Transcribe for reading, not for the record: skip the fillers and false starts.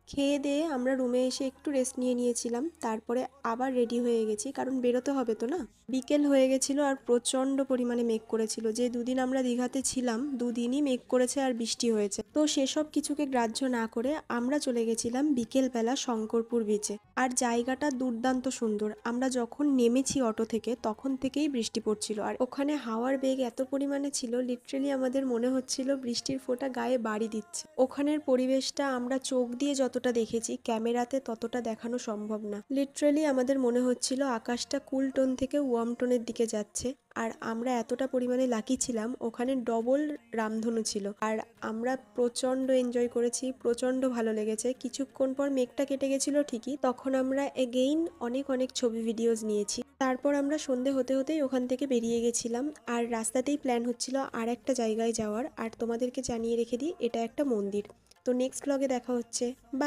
খেয়ে দিয়ে আমরা রুমে এসে একটু রেস্ট নিয়েছিলাম, তারপরে আবার রেডি হয়ে গেছি, কারণ বেরোতে হবে তো না। বিকেল হয়ে গেছিল আর প্রচন্ড পরিমাণে মেঘ করেছিল। যে দুদিন আমরা দীঘাতে ছিলাম দুদিনই মেঘ করেছে আর বৃষ্টি হয়েছে। তো সেসব কিছুকে গ্রাহ্য না করে আমরা চলে গেছিলাম বিকেলবেলা শঙ্করপুর বিচে। আর জায়গাটা দুর্দান্ত সুন্দর। আমরা যখন নেমেছি অটো থেকে তখন থেকেই বৃষ্টি পড়ছিল, আর ওখানে হাওয়ার বেগ এত পরিমাণে ছিল, লিটারেলি আমাদের মনে হচ্ছিল বৃষ্টির ফোঁটা গায়ে বাড়ি দিচ্ছে। ওখানের পরিবেশটা আমরা চোখ দিয়ে যতটা দেখেছি ক্যামেরাতে ততটা দেখানো সম্ভব না। লিটারেলি আমাদের মনে হচ্ছিল আকাশটা কুল টোন থেকে ওয়ার্ম টোনের দিকে যাচ্ছে। আর আমরা এতটা পরিমাণে লাকি ছিলাম, ওখানে ডবল রামধনু ছিল। আর আমরা প্রচন্ড এনজয় করেছি, প্রচন্ড ভালো লেগেছে। কিছুক্ষণ পর মেঘটা কেটে গেছিল ঠিকই, তখন আমরা এগেইন অনেক অনেক ছবি ভিডিওস নিয়েছি। তারপর আমরা সন্ধে হতে হতেই ওখান থেকে বেরিয়ে গেছিলাম। আর রাস্তাতেই প্ল্যান হচ্ছিল আর একটা জায়গায় যাওয়ার। আর তোমাদেরকে জানিয়ে রেখে দিই, এটা একটা মন্দির। তো নেক্সট ব্লগে দেখা হচ্ছে। বাই।